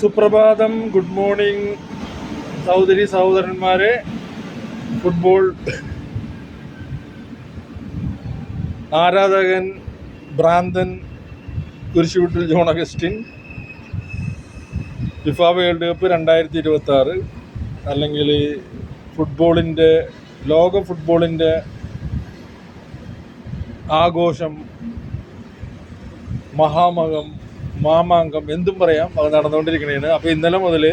സുപ്രഭാതം, good morning സഹോദരി സഹോദരന്മാരെ. ഫുട്ബോൾ ആരാധകൻ ഭ്രാന്തൻ Kurisuveettil John Augustine, FIFA world cup 2026 അല്ലെങ്കിൽ ഫുട്ബോളിൻ്റെ ലോക ഫുട്ബോളിൻ്റെ ആഘോഷം, മഹാമകം, മാമാങ്കം, എന്തും പറയാം, അത് നടന്നുകൊണ്ടിരിക്കണേണ്. അപ്പോൾ ഇന്നലെ മുതൽ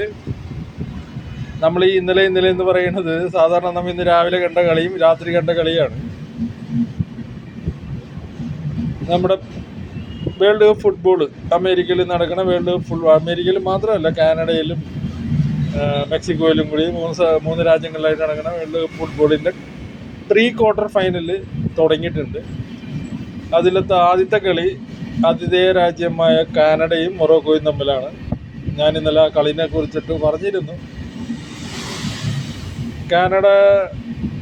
നമ്മൾ ഈ ഇന്നലെ എന്ന് പറയുന്നത് സാധാരണ നമ്മൾ ഇന്ന് രാവിലെ കണ്ട കളിയും രാത്രി കണ്ട കളിയാണ്. നമ്മുടെ വേൾഡ് കപ്പ് ഫുട്ബോൾ അമേരിക്കയിൽ നടക്കുന്ന വേൾഡ് കപ്പ് അമേരിക്കയിൽ മാത്രമല്ല, കാനഡയിലും മെക്സിക്കോയിലും കൂടി മൂന്ന് രാജ്യങ്ങളിലായിട്ട് നടക്കുന്ന വേൾഡ് കപ്പ് ഫുട്ബോളിൻ്റെ ക്വാർട്ടർ ഫൈനൽ തുടങ്ങിയിട്ടുണ്ട്. അതിലത്തെ ആദ്യത്തെ കളി ആതിഥേയ രാജ്യമായ കാനഡയും മൊറോക്കോയും തമ്മിലാണ്. ഞാൻ ഇന്നലെ ആ കളിനെ കുറിച്ചിട്ട് പറഞ്ഞിരുന്നു. കാനഡ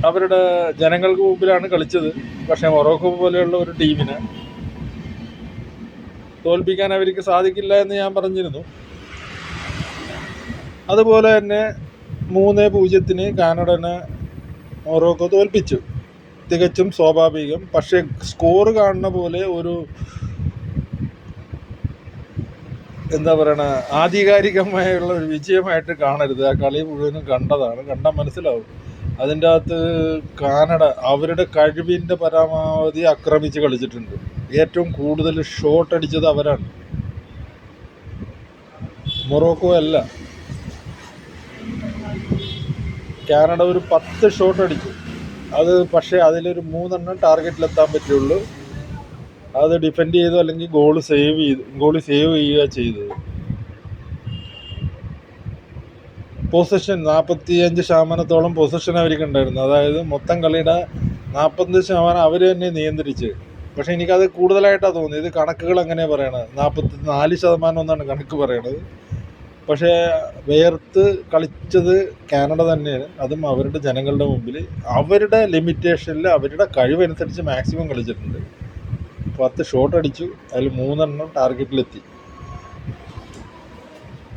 അവരുടെ ജനങ്ങൾക്ക് മുമ്പിലാണ് കളിച്ചത്. പക്ഷേ മൊറോക്കോ പോലെയുള്ള ഒരു ടീമിനെ തോൽപ്പിക്കാൻ അവർക്ക് സാധിക്കില്ല എന്ന് ഞാൻ പറഞ്ഞിരുന്നു. അതുപോലെ തന്നെ 3-0 കാനഡനെ മൊറോക്കോ തോൽപ്പിച്ചു. തികച്ചും സ്വാഭാവികം. പക്ഷേ സ്കോർ കാണുന്ന പോലെ ഒരു എന്താ പറയണ ആധികാരികമായുള്ള ഒരു വിജയമായിട്ട് കാണരുത്. ആ കളി മുഴുവനും കണ്ടാൽ മനസ്സിലാവും. അതിൻ്റെ അകത്ത് കാനഡ അവരുടെ കഴിവിൻ്റെ പരമാവധി ആക്രമിച്ച് കളിച്ചിട്ടുണ്ട്. ഏറ്റവും കൂടുതൽ ഷോട്ട് അടിച്ചത് അവരാണ്, മൊറോക്കോ അല്ല. കാനഡ ഒരു 10 ഷോട്ട് അടിച്ചു. പക്ഷേ അതിലൊരു 3 ടാർഗറ്റിലെത്താൻ പറ്റുള്ളൂ. അത് ഡിഫെൻഡ് ചെയ്തു, അല്ലെങ്കിൽ ഗോളി സേവ് ചെയ്യുക ചെയ്തത്. പൊസിഷൻ 45% പൊസിഷൻ അവർക്ക് ഉണ്ടായിരുന്നു. അതായത് മൊത്തം കളിയുടെ 45% അവർ തന്നെ നിയന്ത്രിച്ച്. പക്ഷേ എനിക്കത് കൂടുതലായിട്ടാണ് തോന്നിയത്. കണക്കുകൾ അങ്ങനെ പറയണത് 44% എന്നാണ് കണക്ക് പറയണത്. പക്ഷേ വേർത്ത് കളിച്ചത് കാനഡ തന്നെയാണ്. അതും അവരുടെ ജനങ്ങളുടെ മുമ്പിൽ അവരുടെ ലിമിറ്റേഷനിൽ അവരുടെ കഴിവനുസരിച്ച് മാക്സിമം കളിച്ചിട്ടുണ്ട്. 10 ഷോട്ട് അടിച്ചു, അതിൽ 3 ടാർഗറ്റിലെത്തി.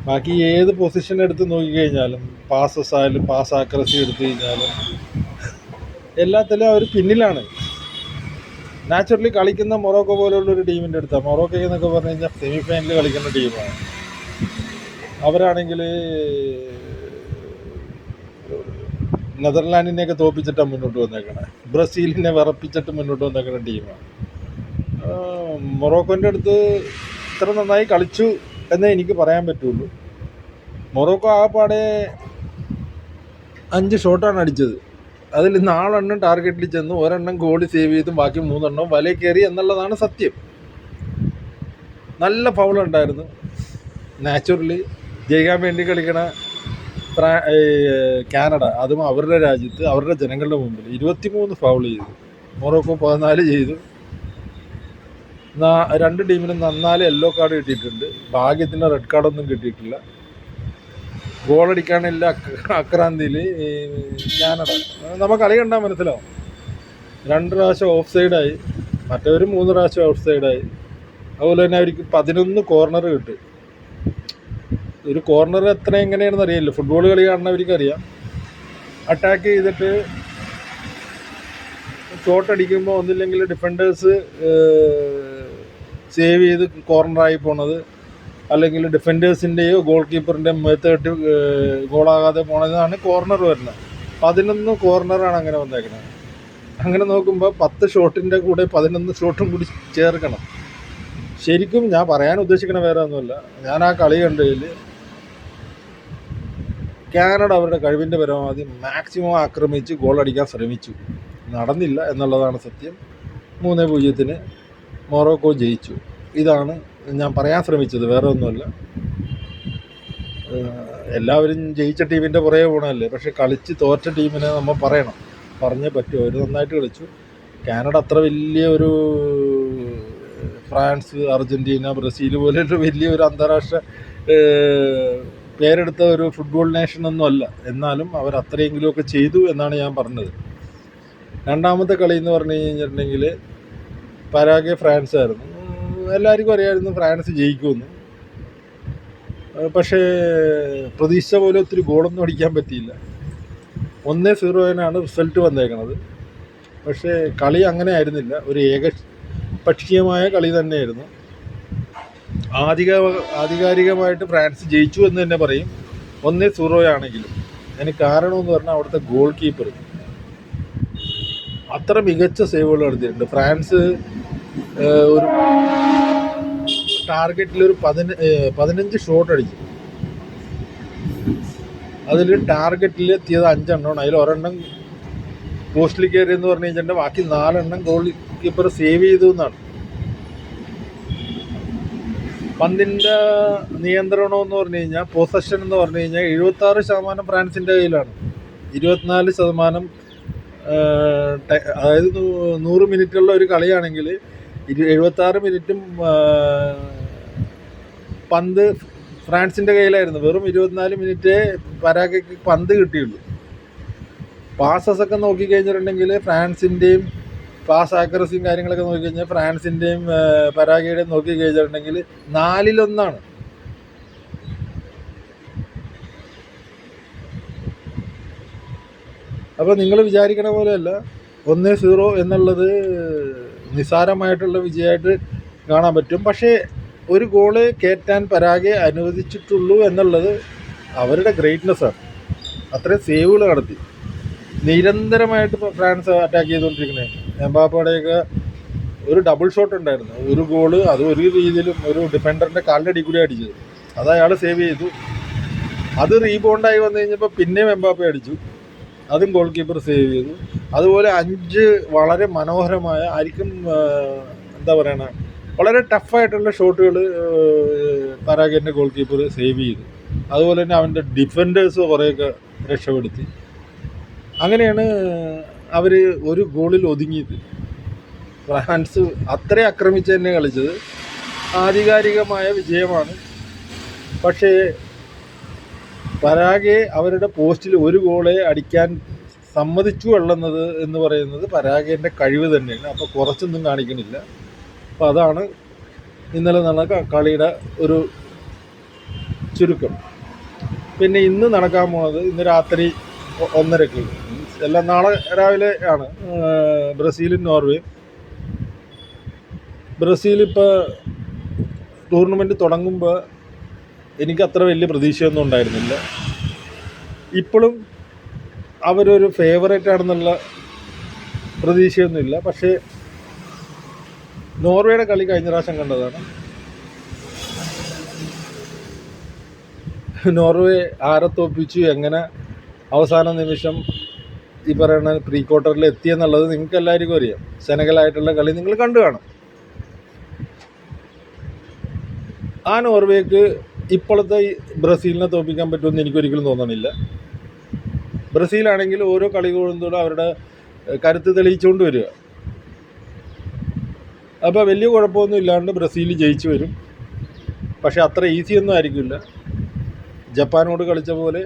ബാക്കി ഏത് പൊസിഷൻ എടുത്ത് നോക്കിക്കഴിഞ്ഞാലും, പാസസ് ആയാലും പാസ് ആക്രസി എടുത്തു കഴിഞ്ഞാലും എല്ലാത്തിലും അവർ പിന്നിലാണ്. നാച്ചുറലി കളിക്കുന്ന മൊറോക്കോ പോലുള്ളൊരു ടീമിൻ്റെ അടുത്താണ്. മൊറോക്കോ എന്നൊക്കെ പറഞ്ഞു കഴിഞ്ഞാൽ സെമി ഫൈനലിൽ കളിക്കുന്ന ടീമാണ്. അവരാണെങ്കിൽ നെതർലാൻഡിനെയൊക്കെ തോൽപ്പിച്ചിട്ടാണ് മുന്നോട്ട് വന്നേക്കണേ. ബ്രസീലിനെ വിറപ്പിച്ചിട്ട് മുന്നോട്ട് വന്നേക്കുന്ന ടീമാണ്. മൊറോക്കോൻ്റെ അടുത്ത് ഇത്ര നന്നായി കളിച്ചു എന്നേ എനിക്ക് പറയാൻ പറ്റുള്ളൂ. മൊറോക്കോ ആകെപ്പാടെ 5 ഷോട്ടാണ് അടിച്ചത്. അതിൽ 4 ടാർഗറ്റിൽ ചെന്നു, 1 ഗോളി സേവ് ചെയ്തും ബാക്കി 3 വലയിൽ കയറി എന്നുള്ളതാണ് സത്യം. നല്ല ഫൗളുണ്ടായിരുന്നു. നാച്ചുറലി ജയിക്കാൻ വേണ്ടി കളിക്കണ കാനഡ, അതും അവരുടെ രാജ്യത്ത് അവരുടെ ജനങ്ങളുടെ മുമ്പിൽ 23 ഫൗൾ ചെയ്തു. മൊറോക്കോ 14 ചെയ്തു. 2 ടീമിനും 4 യെല്ലോ കാർഡ് കിട്ടിയിട്ടുണ്ട്. ഭാഗ്യത്തിന് റെഡ് കാർഡൊന്നും കിട്ടിയിട്ടില്ല. ഗോളടിക്കാനില്ല ആക്രാന്തിയിൽ കാനഡ. നമുക്ക് കളി കണ്ടാൽ മനസ്സിലാവും. 2 പ്രാവശ്യം ഓഫ് സൈഡായി, മറ്റവർ 3 പ്രാവശ്യം ഓഫ് സൈഡായി. അതുപോലെ തന്നെ അവർക്ക് 11 കോർണർ കിട്ടി. ഒരു കോർണർ എങ്ങനെയാണെന്ന് അറിയില്ല. ഫുട്ബോൾ കളി കാണുന്നവർക്കറിയാം. അറ്റാക്ക് ചെയ്തിട്ട് ഷോട്ട് അടിക്കുമ്പോൾ ഒന്നില്ലെങ്കിൽ ഡിഫൻഡേഴ്സ് സേവ് ചെയ്ത് കോർണറായി പോണത്, അല്ലെങ്കിൽ ഡിഫൻഡേഴ്സിൻ്റെയോ ഗോൾ കീപ്പറിൻ്റെയോ മേത്തേട്ട് ഗോളാകാതെ പോണതാണ് കോർണർ വരുന്നത്. 11 കോർണറാണ് അങ്ങനെ വന്നേക്കുന്നത്. അങ്ങനെ നോക്കുമ്പോൾ 10 ഷോട്ടിൻ്റെ കൂടെ 11 ഷോട്ടും കൂടി ചേർക്കണം. ശരിക്കും ഞാൻ പറയാൻ ഉദ്ദേശിക്കണ വേറെ ഒന്നുമില്ല. ഞാൻ ആ കളി കണ്ടതിൽ കാനഡ അവരുടെ കഴിവിൻ്റെ പരമാവധി മാക്സിമം ആക്രമിച്ച് ഗോൾ അടിക്കാൻ ശ്രമിച്ചു. നടന്നില്ല എന്നുള്ളതാണ് സത്യം. 3-0 മൊറോക്കോ ജയിച്ചു. ഇതാണ് ഞാൻ പറയാൻ ശ്രമിച്ചത്, വേറെ ഒന്നുമല്ല. എല്ലാവരും ജയിച്ച ടീമിൻ്റെ പുറകെ പോകണമല്ലേ. പക്ഷെ കളിച്ച് തോറ്റ ടീമിനെ നമ്മൾ പറഞ്ഞേ പറ്റുമോ. അവർ നന്നായിട്ട് കളിച്ചു. കാനഡ അത്ര വലിയ ഒരു ഫ്രാൻസ്, അർജൻറ്റീന, ബ്രസീൽ പോലെയൊരു വലിയൊരു അന്താരാഷ്ട്ര പേരെടുത്ത ഒരു ഫുട്ബോൾ നേഷനൊന്നും അല്ല. എന്നാലും അവർ അത്രയെങ്കിലുമൊക്കെ ചെയ്തു എന്നാണ് ഞാൻ പറഞ്ഞത്. രണ്ടാമത്തെ കളി എന്ന് പറഞ്ഞു കഴിഞ്ഞിട്ടുണ്ടെങ്കിൽ പരാഗ്വേ ഫ്രാൻസ് ആയിരുന്നു. എല്ലാവർക്കും അറിയാമായിരുന്നു ഫ്രാൻസ് ജയിക്കുമെന്ന്. പക്ഷേ പ്രതീക്ഷിച്ച പോലെ ഒത്തിരി ഗോളൊന്നും അടിക്കാൻ പറ്റിയില്ല. 1-0 റിസൾട്ട് വന്നേക്കണത്. പക്ഷേ കളി അങ്ങനെ ആയിരുന്നില്ല, ഒരു ഏകപക്ഷീയമായ കളി തന്നെയായിരുന്നു. ആധികാരികമായിട്ട് ഫ്രാൻസ് ജയിച്ചു എന്ന് തന്നെ പറയും, 1-0 ആണെങ്കിലും. അതിന് കാരണമെന്ന് പറഞ്ഞാൽ അവിടുത്തെ ഗോൾ കീപ്പർ അത്ര മികച്ച സേവുകൾ നടത്തിയിട്ടുണ്ട്. ഫ്രാൻസ് ഒരു ടാർഗറ്റിൽ ഒരു 15 ഷോട്ട് അടിച്ചു. അതിൽ ടാർഗറ്റിൽ എത്തിയത് 5 എണ്ണമാണ്. അതിൽ ഒരെണ്ണം പോസ്റ്റിൽ കയറി എന്ന് പറഞ്ഞു കഴിഞ്ഞിട്ടുണ്ടെങ്കിൽ ബാക്കി 4 എണ്ണം ഗോൾ കീപ്പർ സേവ് ചെയ്തു എന്നാണ്. പന്തിൻ്റെ നിയന്ത്രണം എന്ന് പറഞ്ഞു കഴിഞ്ഞാൽ, പൊസഷൻ എന്ന് പറഞ്ഞു കഴിഞ്ഞാൽ 76% ഫ്രാൻസിൻ്റെ കയ്യിലാണ്. 24%, അതായത് 100 മിനിറ്റുള്ള ഒരു കളിയാണെങ്കിൽ 76 മിനിറ്റും പന്ത് ഫ്രാൻസിൻ്റെ കയ്യിലായിരുന്നു. വെറും 24 മിനിറ്റേ പരാഗയ്ക്ക് പന്ത് കിട്ടിയുള്ളൂ. പാസസ് ഒക്കെ നോക്കിക്കഴിഞ്ഞിട്ടുണ്ടെങ്കിൽ ഫ്രാൻസിൻ്റെയും പാസ് ആക്യുറസിയും കാര്യങ്ങളൊക്കെ നോക്കിക്കഴിഞ്ഞാൽ ഫ്രാൻസിൻ്റെയും പരാഗയുടെയും നോക്കിക്കഴിഞ്ഞിട്ടുണ്ടെങ്കിൽ 4-1. അപ്പോൾ നിങ്ങൾ വിചാരിക്കണ പോലെയല്ല 1-0 എന്നുള്ളത് നിസ്സാരമായിട്ടുള്ള വിജയമായിട്ട് കാണാൻ പറ്റും. പക്ഷേ ഒരു ഗോള് കയറ്റാൻ പരാഗെ അനുവദിച്ചിട്ടുള്ളൂ എന്നുള്ളത് അവരുടെ ഗ്രേറ്റ്നെസ്സാണ്. അത്രയും സേവുകൾ നടത്തി നിരന്തരമായിട്ട് ഫ്രാൻസ് അറ്റാക്ക് ചെയ്തുകൊണ്ടിരിക്കുന്നത്. എംബാപ്പയുടെയൊക്കെ ഒരു ഡബിൾ ഷോട്ട് ഉണ്ടായിരുന്നു, ഒരു ഗോള് അത് ഒരു രീതിയിലും ഒരു ഡിഫൻഡറിൻ്റെ കാലിൻ്റെ അടി കൂടി അടിച്ചത്, അത് അയാൾ സേവ് ചെയ്തു. അത് റീബൗണ്ടായി വന്നു കഴിഞ്ഞപ്പോൾ പിന്നെയും എംബാപ്പ അടിച്ചു, അതും ഗോൾ കീപ്പർ സേവ് ചെയ്തു. അതുപോലെ 5 വളരെ മനോഹരമായ, ആയിരിക്കും എന്താ പറയണ, വളരെ ടഫായിട്ടുള്ള ഷോട്ടുകൾ പരാഗിൻ്റെ ഗോൾ കീപ്പർ സേവ് ചെയ്തു. അതുപോലെ തന്നെ അവൻ്റെ ഡിഫൻഡേഴ്സ് കുറേയൊക്കെ രക്ഷപ്പെടുത്തി. അങ്ങനെയാണ് അവർ ഒരു ഗോളിൽ ഒതുങ്ങിയത്. ഫ്രാൻസ് അത്ര ആക്രമിച്ച് തന്നെ കളിച്ചത്. ആധികാരികമായ വിജയമാണ്. പക്ഷേ പരാഗെ അവരുടെ പോസ്റ്റിൽ ഒരു ഗോളെ അടിക്കാൻ സമ്മതിച്ചു എള്ളുന്നത് എന്ന് പറയുന്നത് പരാഗേൻ്റെ കഴിവ് തന്നെയാണ്. അപ്പോൾ കുറച്ചൊന്നും കാണിക്കണില്ല. അപ്പോൾ അതാണ് ഇന്നലെ നടന്ന കളിയുടെ ഒരു ചുരുക്കം. പിന്നെ ഇന്ന് നടക്കാൻ പോകുന്നത്, ഇന്ന് രാത്രി 1:30, എല്ലാം നാളെ രാവിലെ ആണ്, ബ്രസീലും നോർവേയും. ബ്രസീൽ ഇപ്പോൾ ടൂർണമെൻറ്റ് തുടങ്ങുമ്പോൾ എനിക്ക് അത്ര വലിയ പ്രതീക്ഷയൊന്നും ഉണ്ടായിരുന്നില്ല. ഇപ്പോഴും അവരൊരു ഫേവറേറ്റ് ആണെന്നുള്ള പ്രതീക്ഷയൊന്നുമില്ല. പക്ഷേ നോർവേയുടെ കളി കഴിഞ്ഞ പ്രാവശ്യം കണ്ടതാണ്. നോർവേ ആരെ തോൽപ്പിച്ചു, എങ്ങനെ അവസാന നിമിഷം ഈ പറയുന്ന പ്രീ ക്വാർട്ടറിൽ എത്തിയെന്നുള്ളത് നിങ്ങൾക്ക് എല്ലാവർക്കും അറിയാം. സെനഗലായിട്ടുള്ള കളി നിങ്ങൾ കണ്ടു കാണും. ആ നോർവേക്ക് ഇപ്പോഴത്തെ ബ്രസീലിനെ തോൽപ്പിക്കാൻ പറ്റുമെന്ന് എനിക്കൊരിക്കലും തോന്നണില്ല. ബ്രസീലാണെങ്കിൽ ഓരോ കളി കൂടുന്നതോടെ അവരുടെ കരുത്ത് തെളിയിച്ചുകൊണ്ട് വരിക. അപ്പോൾ വലിയ കുഴപ്പമൊന്നും ഇല്ലാണ്ട് ബ്രസീൽ ജയിച്ചു വരും. പക്ഷേ അത്ര ഈസിയൊന്നും ആയിരിക്കില്ല. ജപ്പാനോട് കളിച്ച പോലെ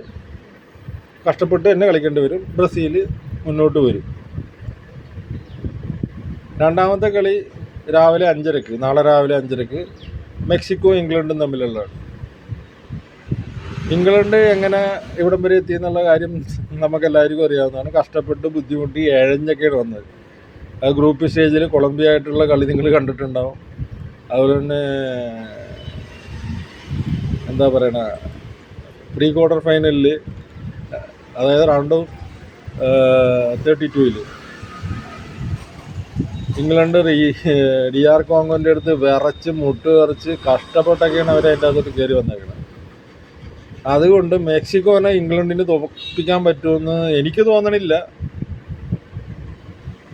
കഷ്ടപ്പെട്ട് തന്നെ കളിക്കേണ്ടി വരും. ബ്രസീൽ മുന്നോട്ട് വരും. രണ്ടാമത്തെ കളി രാവിലെ 5:30, നാളെ രാവിലെ 5:30, മെക്സിക്കോ ഇംഗ്ലണ്ടും തമ്മിലുള്ളതാണ്. ഇംഗ്ലണ്ട് എങ്ങനെ ഇവിടം വരെ എത്തിയെന്നുള്ള കാര്യം നമുക്കെല്ലാവർക്കും അറിയാവുന്നതാണ്. കഷ്ടപ്പെട്ട് ബുദ്ധിമുട്ടി എഴഞ്ഞൊക്കെയാണ് വന്നത്. അത് ഗ്രൂപ്പ് സ്റ്റേജിൽ കൊളംബിയ ആയിട്ടുള്ള കളി നിങ്ങൾ കണ്ടിട്ടുണ്ടാവും. അതുപോലെ തന്നെ എന്താ പറയണ, പ്രീ ക്വാർട്ടർ ഫൈനലിൽ, അതായത് റൗണ്ട് ഓഫ് 32 ഇംഗ്ലണ്ട് DR കോങ്കോൻ്റെ അടുത്ത് വിറച്ച് മുട്ട് വിറച്ച് കഷ്ടപ്പെട്ടൊക്കെയാണ് അവർ അതിൻ്റെ അകത്തോട്ട് കയറി വന്നേക്കുന്നത്. അതുകൊണ്ട് മെക്സിക്കോനെ ഇംഗ്ലണ്ടിന് തോൽപ്പിക്കാൻ പറ്റുമെന്ന് എനിക്ക് തോന്നണില്ല.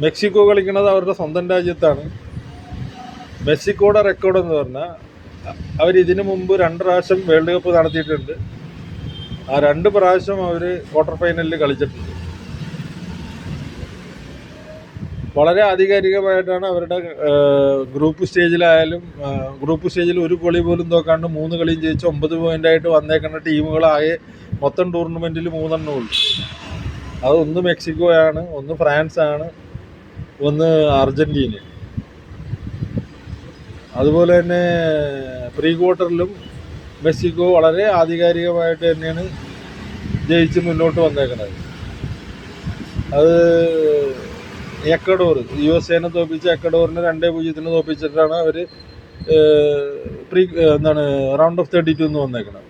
മെക്സിക്കോ കളിക്കുന്നത് അവരുടെ സ്വന്തം രാജ്യത്താണ്. മെക്സിക്കോയുടെ റെക്കോർഡ് എന്ന് പറഞ്ഞാൽ അവരിതിനു മുമ്പ് 2 പ്രാവശ്യം വേൾഡ് കപ്പ് നടത്തിയിട്ടുണ്ട്. ആ 2 പ്രാവശ്യം അവർ ക്വാർട്ടർ ഫൈനലിൽ കളിച്ചിട്ടുണ്ട്. വളരെ ആധികാരികമായിട്ടാണ് അവരുടെ ഗ്രൂപ്പ് സ്റ്റേജിലായാലും, ഗ്രൂപ്പ് സ്റ്റേജിൽ ഒരു കളി പോലും തോക്കാണ്ട് 3 കളിയും ജയിച്ച് 9 പോയിൻ്റായിട്ട് വന്നേക്കുന്ന ടീമുകളാകെ മൊത്തം ടൂർണമെൻറ്റിൽ 3 എണ്ണേ ഉള്ളൂ. അത് ഒന്ന് മെക്സിക്കോയാണ്, ഒന്ന് ഫ്രാൻസാണ്, ഒന്ന് അർജൻറ്റീന. അതുപോലെ തന്നെ പ്രീ ക്വാർട്ടറിലും മെക്സിക്കോ വളരെ ആധികാരികമായിട്ട് തന്നെയാണ് ജയിച്ച് മുന്നോട്ട് വന്നേക്കുന്നത്. അത് എക്കഡോർ USA തോൽപ്പിച്ച് എക്കഡോറിനെ 2-0 തോൽപ്പിച്ചിട്ടാണ് അവർ റൗണ്ട് ഓഫ് 32 വന്നേക്കുന്നത്.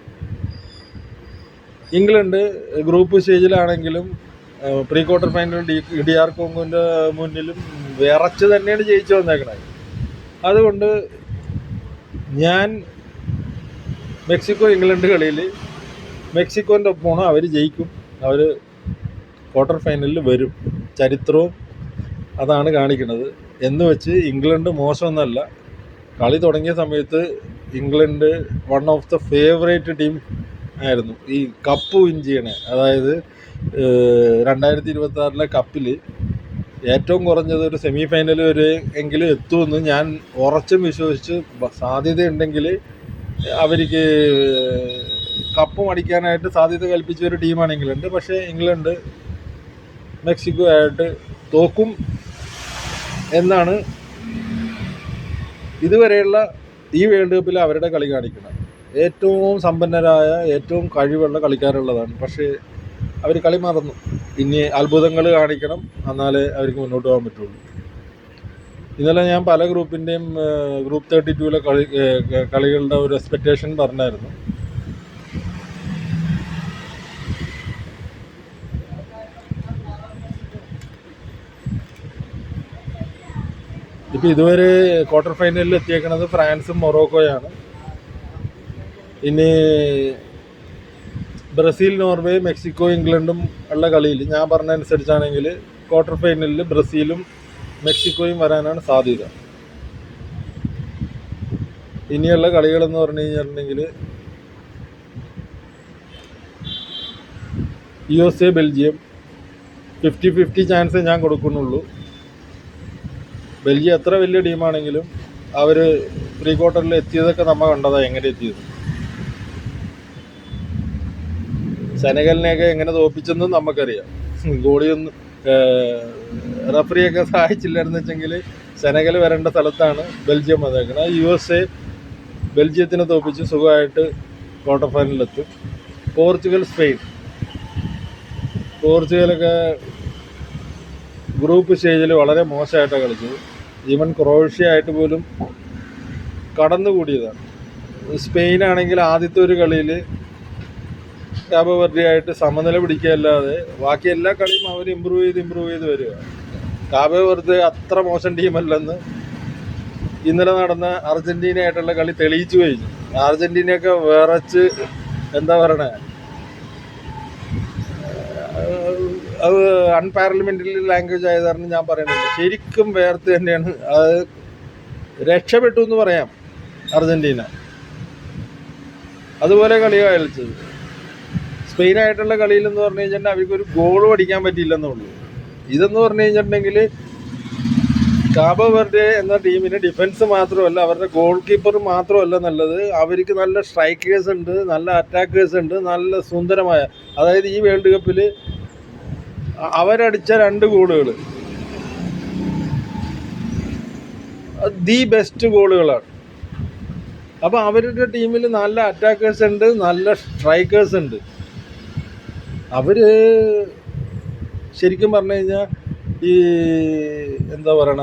ഇംഗ്ലണ്ട് ഗ്രൂപ്പ് സ്റ്റേജിലാണെങ്കിലും പ്രീ ക്വാർട്ടർ ഫൈനൽ DR കോങ്കോൻ്റെ മുന്നിലും വിറച്ച് തന്നെയാണ് ജയിച്ചു വന്നേക്കുന്നത്. അതുകൊണ്ട് ഞാൻ മെക്സിക്കോ ഇംഗ്ലണ്ട് കളിയിൽ മെക്സിക്കോൻ്റെ ഒപ്പമാണ് അവർ ജയിക്കും, അവർ ക്വാർട്ടർ ഫൈനലിൽ വരും. ചരിത്രവും അതാണ് കാണിക്കുന്നത്. എന്ന് വെച്ച് ഇംഗ്ലണ്ട് മോശമൊന്നുമല്ല. കളി തുടങ്ങിയ സമയത്ത് England one of the favourite team ആയിരുന്നു ഈ കപ്പ് വിൻ ചെയ്യണേ. അതായത് 2026 കപ്പിൽ ഏറ്റവും കുറഞ്ഞത് ഒരു സെമി ഫൈനൽ വരെ എങ്കിലും എത്തുമെന്ന് ഞാൻ ഉറച്ചും വിശ്വസിച്ച് സാധ്യതയുണ്ടെങ്കിൽ അവർക്ക് കപ്പും അടിക്കാനായിട്ട് സാധ്യത കൽപ്പിച്ച ഒരു ടീമാണ് ഇംഗ്ലണ്ട്. പക്ഷേ ഇംഗ്ലണ്ട് മെക്സിക്കോ ആയിട്ട് തോക്കും എന്നാണ് ഇതുവരെയുള്ള ഈ വേൾഡ് കപ്പിൽ അവരുടെ കളി കാണിക്കുന്നത്. ഏറ്റവും സമ്പന്നരായ ഏറ്റവും കഴിവുള്ള കളിക്കാരുള്ളതാണ്. പക്ഷേ അവർ കളി മറന്നു. ഇനി അത്ഭുതങ്ങൾ കാണിക്കണം, എന്നാലേ അവർക്ക് മുന്നോട്ട് പോകാൻ പറ്റുള്ളൂ. ഇന്നലെ ഞാൻ പല ഗ്രൂപ്പിൻ്റെയും ഗ്രൂപ്പ് 32 കളികളുടെ ഒരു എക്സ്പെക്റ്റേഷൻ പറഞ്ഞായിരുന്നു. ഇപ്പോൾ ഇതുവരെ ക്വാർട്ടർ ഫൈനലിൽ എത്തിയേക്കുന്നത് ഫ്രാൻസും മൊറോക്കോയാണ്. ഇനി ബ്രസീൽ, നോർവേ, മെക്സിക്കോ, ഇംഗ്ലണ്ടും ഉള്ള കളിയിൽ ഞാൻ പറഞ്ഞതനുസരിച്ചാണെങ്കിൽ ക്വാർട്ടർ ഫൈനലിൽ ബ്രസീലും മെക്സിക്കോയും വരാനാണ് സാധ്യത. ഇനിയുള്ള കളികളെന്ന് പറഞ്ഞു കഴിഞ്ഞിട്ടുണ്ടെങ്കിൽ USA, ബെൽജിയം 50-50 ചാൻസ് ഞാൻ കൊടുക്കുന്നുള്ളൂ. ബെൽജിയം എത്ര വലിയ ടീമാണെങ്കിലും അവർ പ്രീ ക്വാർട്ടറിൽ എത്തിയതൊക്കെ നമ്മൾ കണ്ടതാണ് എങ്ങനെ എത്തിയത്. സെനഗലിനെയൊക്കെ എങ്ങനെ തോൽപ്പിച്ചെന്നും നമുക്കറിയാം. ഗോളിയൊന്നും റഫറിയൊക്കെ സഹായിച്ചില്ലായിരുന്നു വെച്ചെങ്കിൽ സെനഗൽ വരേണ്ട സ്ഥലത്താണ് ബെൽജിയം വന്നേക്കുന്നത്. USA ബെൽജിയത്തിനെ തോൽപ്പിച്ച് സുഖമായിട്ട് ക്വാർട്ടർ ഫൈനലിലെത്തും. Portugal, Spain. പോർച്ചുഗലൊക്കെ ഗ്രൂപ്പ് സ്റ്റേജിൽ വളരെ മോശമായിട്ടാണ് കളിച്ചത്. ഈവൻ ക്രൊയേഷ്യ ആയിട്ട് പോലും കടന്നുകൂടിയതാണ്. സ്പെയിനാണെങ്കിൽ ആദ്യത്തെ ഒരു കളിയിൽ കാബോ വെർഡെ ആയിട്ട് സമനില പിടിക്കുകയല്ലാതെ ബാക്കി എല്ലാ കളിയും അവർ ഇമ്പ്രൂവ് ചെയ്ത് വരിക. കാബോ വെർഡെ അത്ര മോശം ടീമല്ലെന്ന് ഇന്നലെ നടന്ന അർജൻറ്റീനയായിട്ടുള്ള കളി തെളിയിച്ചു കഴിഞ്ഞു. അർജൻറ്റീനയൊക്കെ വിറച്ച് എന്താ പറയണേ, അത് അൺപാർലമെൻ്ററി ലാംഗ്വേജ് ആയത് കാരണം ഞാൻ പറയുന്നില്ല, ശരിക്കും വേർത്ത് തന്നെയാണ്. അത് രക്ഷപ്പെട്ടു എന്ന് പറയാം അർജൻറ്റീന. അതുപോലെ കളിയാണ് കളിച്ചത്. സ്പെയിനായിട്ടുള്ള കളിയിലെന്ന് പറഞ്ഞു കഴിഞ്ഞിട്ടുണ്ടെങ്കിൽ അവർക്കൊരു ഗോളും അടിക്കാൻ പറ്റിയില്ലെന്നുള്ളൂ. ഇതെന്ന് പറഞ്ഞു കഴിഞ്ഞിട്ടുണ്ടെങ്കിൽ കാബോ വെർഡെ എന്ന ടീമിന് ഡിഫൻസ് മാത്രമല്ല, അവരുടെ ഗോൾ കീപ്പർ മാത്രമല്ല നല്ലത്, അവർക്ക് നല്ല സ്ട്രൈക്കേഴ്സ് ഉണ്ട്, നല്ല അറ്റാക്കേഴ്സ് ഉണ്ട്, നല്ല സുന്ദരമായ, അതായത് ഈ വേൾഡ് കപ്പിൽ അവരടിച്ച 2 ഗോളുകൾ ദി ബെസ്റ്റ് ഗോളുകളാണ്. അപ്പോൾ അവരുടെ ടീമിൽ നല്ല അറ്റാക്കേഴ്സ് ഉണ്ട്, നല്ല സ്ട്രൈക്കേഴ്സ് ഉണ്ട്. അവർ ശരിക്കും പറഞ്ഞു കഴിഞ്ഞാൽ ഈ എന്താ പറയണ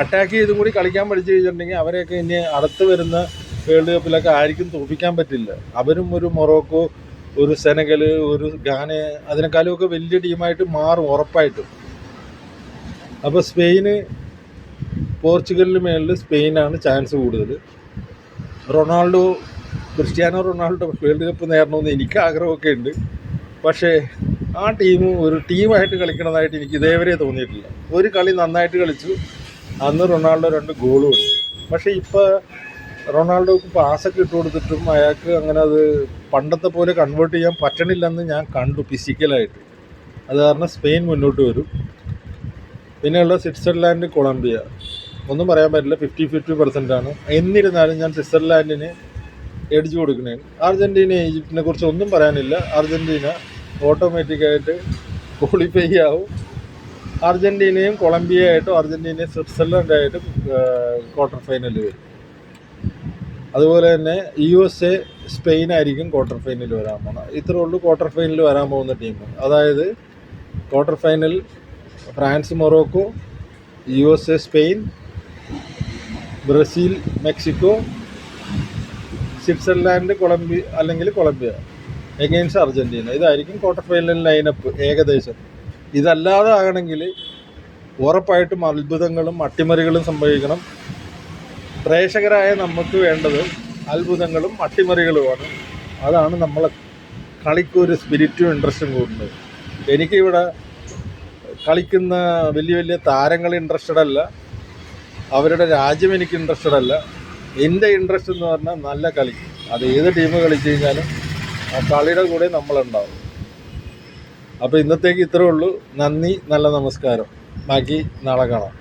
അറ്റാക്ക് ചെയ്തും കൂടി കളിക്കാൻ പഠിച്ചു കഴിഞ്ഞിട്ടുണ്ടെങ്കിൽ അവരെയൊക്കെ ഇനി അടുത്ത് വരുന്ന വേൾഡ് കപ്പിലൊക്കെ ആർക്കും തോൽപ്പിക്കാൻ പറ്റില്ല. അവരും ഒരു മൊറോക്കോ, ഒരു സെനഗൽ, ഒരു ഗാന അതിനേക്കാളുമൊക്കെ വലിയ ടീമായിട്ട് മാറും ഉറപ്പായിട്ടും. അപ്പോൾ സ്പെയിന് പോർച്ചുഗലിന് മേളിൽ സ്പെയിനാണ് ചാൻസ് കൂടുതൽ. ക്രിസ്ത്യാനോ റൊണാൾഡോ വേൾഡ് കപ്പ് നേടണമെന്ന് എനിക്ക് ആഗ്രഹമൊക്കെ ഉണ്ട്. പക്ഷേ ആ ടീം ഒരു ടീമായിട്ട് കളിക്കണതായിട്ട് എനിക്ക് ഇതേവരെ തോന്നിയിട്ടില്ല. ഒരു കളി നന്നായിട്ട് കളിച്ചു, അന്ന് റൊണാൾഡോ 2 ഗോളും ഉണ്ട്. പക്ഷേ ഇപ്പോൾ റൊണാൾഡോക്ക് പാസൊക്കെ ഇട്ട് കൊടുത്തിട്ടും അയാൾക്ക് അങ്ങനെ അത് പണ്ടത്തെ പോലെ കൺവേർട്ട് ചെയ്യാൻ പറ്റണില്ലെന്ന് ഞാൻ കണ്ടു ഫിസിക്കലായിട്ട്. അത് കാരണം സ്പെയിൻ മുന്നോട്ട് വരും. പിന്നെയുള്ള സ്വിറ്റ്സർലാൻഡ്, കൊളംബിയ ഒന്നും പറയാൻ പറ്റില്ല, 50-50% എന്നിരുന്നാലും ഞാൻ സ്വിറ്റ്സർലാൻഡിന് എഡിച്ചു കൊടുക്കണേ. അർജൻറ്റീന, ഈജിപ്തിനെ കുറിച്ച് ഒന്നും പറയാനില്ല. അർജൻറ്റീന ഓട്ടോമാറ്റിക്കായിട്ട് ക്വാളിഫൈ ആവും. അർജൻറ്റീനയും കൊളംബിയയായിട്ടും അർജൻറ്റീനയും സ്വിറ്റ്സർലൻഡായിട്ടും ക്വാർട്ടർ ഫൈനലിൽ വരും. അതുപോലെ തന്നെ USA സ്പെയിൻ ആയിരിക്കും ക്വാർട്ടർ ഫൈനലിൽ വരാൻ പോകുന്നത്. ഇത്രേ ഉള്ളൂ ക്വാർട്ടർ ഫൈനലിൽ വരാൻ പോകുന്ന ടീം. അതായത് quarter final France Morocco, USA Spain, Brazil Mexico, Switzerland Colombia അല്ലെങ്കിൽ കൊളംബിയ എഗെയിൻസ്റ്റ് അർജൻറ്റീന. ഇതായിരിക്കും ക്വാർട്ടർ ഫൈനൽ ലൈനപ്പ് ഏകദേശം. ഇതല്ലാതെ ആകണമെങ്കിൽ ഉറപ്പായിട്ടും അത്ഭുതങ്ങളും അട്ടിമറികളും സംഭവിക്കണം. പ്രേക്ഷകരായ നമുക്ക് വേണ്ടത് അത്ഭുതങ്ങളും അട്ടിമറികളുമാണ്. അതാണ് നമ്മളെ കളിക്കൊരു സ്പിരിറ്റും ഇൻട്രസ്റ്റും കൂടുന്നത്. എനിക്കിവിടെ കളിക്കുന്ന വലിയ വലിയ താരങ്ങൾ ഇൻട്രസ്റ്റഡ് അല്ല, അവരുടെ രാജ്യം എനിക്ക് ഇൻട്രസ്റ്റഡ് അല്ല. എൻ്റെ ഇൻട്രസ്റ്റ് എന്ന് പറഞ്ഞാൽ നല്ല കളി. അത് ഏത് ടീം കളിച്ചു കഴിഞ്ഞാലും ആ കളിയുടെ കൂടെ നമ്മളുണ്ടാവും. അപ്പോൾ ഇന്നത്തേക്ക് ഇത്രേ ഉള്ളൂ. നന്ദി, നല്ല നമസ്കാരം. ബാക്കി നാളെ കാണാം.